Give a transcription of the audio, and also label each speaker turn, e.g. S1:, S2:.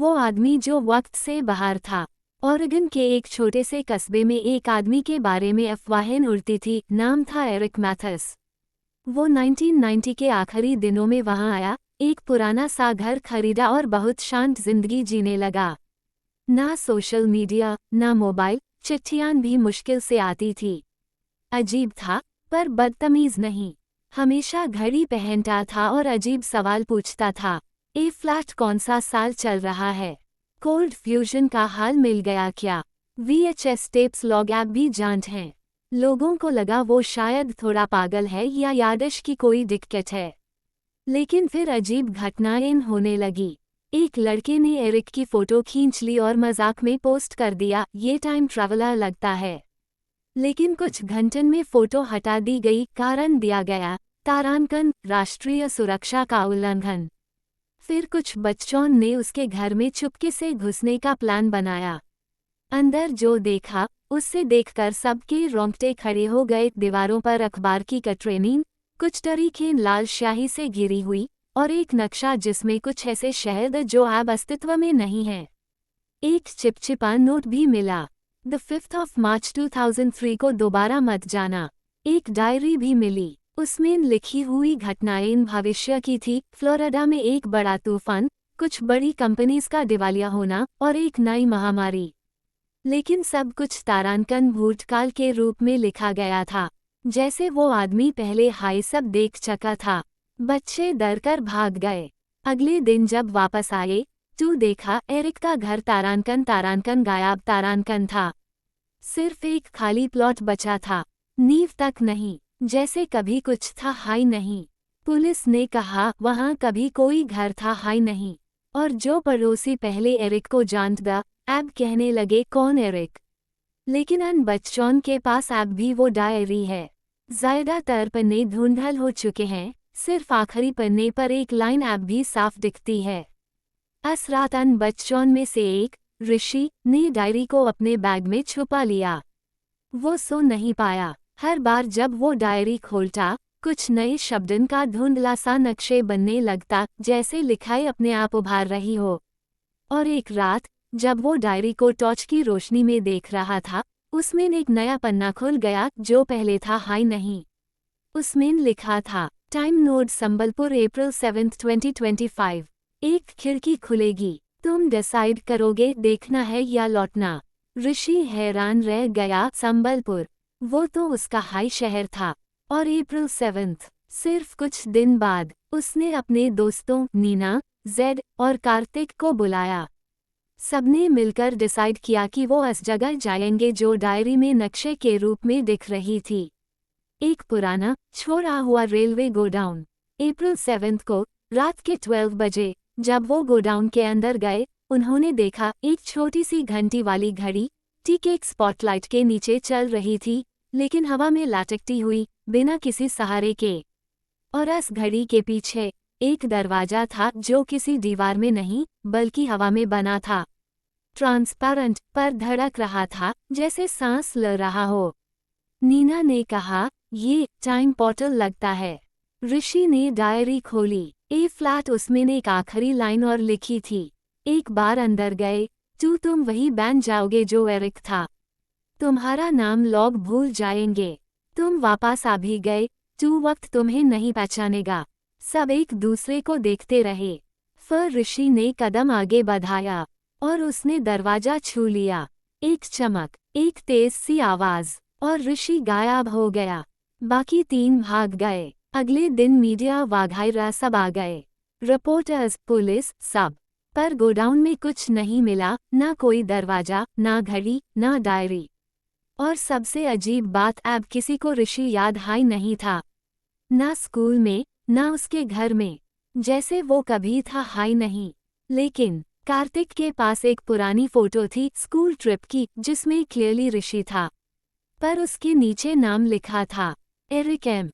S1: वो आदमी जो वक्त से बाहर था। ओरेगन के एक छोटे से कस्बे में एक आदमी के बारे में अफवाहें उड़ती थी, नाम था एरिक मैथस। वो 1990 के आखिरी दिनों में वहां आया, एक पुराना सा घर खरीदा और बहुत शांत जिंदगी जीने लगा। ना सोशल मीडिया, ना मोबाइल, चिट्ठियां भी मुश्किल से आती थी। अजीब था, पर बदतमीज नहीं। हमेशा घड़ी पहनता था और अजीब सवाल पूछता था। ए फ्लैट कौन सा साल चल रहा है? कोल्ड फ्यूजन का हाल मिल गया क्या? VHS टेप्स लॉग ऐप भी जांच हैं। लोगों को लगा वो शायद थोड़ा पागल है या यादश की कोई दिक्कत है। लेकिन फिर अजीब घटनाएं होने लगी। एक लड़के ने एरिक की फ़ोटो खींच ली और मजाक में पोस्ट कर दिया, ये टाइम ट्रैवलर लगता है। लेकिन कुछ घंटों में फ़ोटो हटा दी गई, कारण दिया गया तारांकन, राष्ट्रीय सुरक्षा का उल्लंघन। फिर कुछ बच्चों ने उसके घर में चुपके से घुसने का प्लान बनाया। अंदर जो देखा, उससे देखकर सबके रोंगटे खड़े हो गए। दीवारों पर अखबार की कटरीन, कुछ तारीखें लाल स्याही से घिरी हुई, और एक नक्शा जिसमें कुछ ऐसे शहर जो अब अस्तित्व में नहीं है। एक चिपचिपा नोट भी मिला, द 5th of March 2003 को दोबारा मत जाना। एक डायरी भी मिली, उसमें लिखी हुई घटनाएं भविष्य की थी। फ्लोरिडा में एक बड़ा तूफान, कुछ बड़ी कंपनीज का दिवालिया होना और एक नई महामारी। लेकिन सब कुछ तारांकन भूतकाल के रूप में लिखा गया था, जैसे वो आदमी पहले हाई सब देख चुका था। बच्चे डर कर भाग गए। अगले दिन जब वापस आए तो देखा एरिक का घर तारांकन गायब। तारांकन था, सिर्फ एक खाली प्लॉट बचा था, नींव तक नहीं, जैसे कभी कुछ था हाई नहीं। पुलिस ने कहा वहां कभी कोई घर था हाई नहीं। और जो पड़ोसी पहले एरिक को जानता, अब कहने लगे कौन एरिक? लेकिन उन बच्चों के पास अब भी वो डायरी है। ज्यादातर पन्ने धुंधल हो चुके हैं, सिर्फ आखिरी पन्ने पर एक लाइन अब भी साफ दिखती है। इस रात उन बच्चों में से एक, ऋषि, ने डायरी को अपने बैग में छुपा लिया। वो सो नहीं पाया। हर बार जब वो डायरी खोलता, कुछ नए शब्दों का धुंधला सा नक्शे बनने लगता, जैसे लिखाई अपने आप उभार रही हो। और एक रात, जब वो डायरी को टॉर्च की रोशनी में देख रहा था, उसमें एक नया पन्ना खुल गया जो पहले था हाई नहीं। उसमें लिखा था, टाइम नोड संबलपुर अप्रैल 7, 2025। एक खिड़की खुलेगी, तुम डिसाइड करोगे देखना है या लौटना। ऋषि हैरान रह गया। संबलपुर, वो तो उसका हाई शहर था। और अप्रैल 7, सिर्फ कुछ दिन बाद, उसने अपने दोस्तों नीना, जेड और कार्तिक को बुलाया। सबने मिलकर डिसाइड किया कि वो उस जगह जाएंगे जो डायरी में नक्शे के रूप में दिख रही थी। एक पुराना, छोड़ा हुआ रेलवे गोडाउन। अप्रैल 7 को, रात के 12 बजे, जब वो गोडाउन के अंदर गए, उन्होंने देखा एक छोटी सी घंटी वाली घड़ी, ठीक एक स्पॉटलाइट के नीचे चल रही थी, लेकिन हवा में लटकती हुई, बिना किसी सहारे के। और इस घड़ी के पीछे, एक दरवाजा था जो किसी दीवार में नहीं, बल्कि हवा में बना था। ट्रांसपेरेंट, पर धड़क रहा था, जैसे सांस ले रहा हो। नीना ने कहा, ये टाइम पोर्टल लगता है। ऋषि ने डायरी खोली। ए फ्लैट, उसमें एक आखिरी लाइन और लिखी थी, एक बार अंदर गए तो तुम वही बन जाओगे जो एरिक था। तुम्हारा नाम लोग भूल जाएंगे। तुम वापस आ भी गए तो वक्त तुम्हें नहीं पहचानेगा। सब एक दूसरे को देखते रहे। फिर ऋषि ने कदम आगे बढ़ाया और उसने दरवाजा छू लिया। एक चमक, एक तेज सी आवाज, और ऋषि गायब हो गया। बाकी तीन भाग गए। अगले दिन मीडिया वगैरह सब आ गए, रिपोर्टर्स, पुलिस, सब। पर गोडाउन में कुछ नहीं मिला, ना कोई दरवाजा, ना घड़ी, ना डायरी। और सबसे अजीब बात, अब किसी को ऋषि याद हाई नहीं था। ना स्कूल में, ना उसके घर में, जैसे वो कभी था हाई नहीं। लेकिन कार्तिक के पास एक पुरानी फोटो थी स्कूल ट्रिप की, जिसमें क्लियरली ऋषि था, पर उसके नीचे नाम लिखा था, एरिक एम।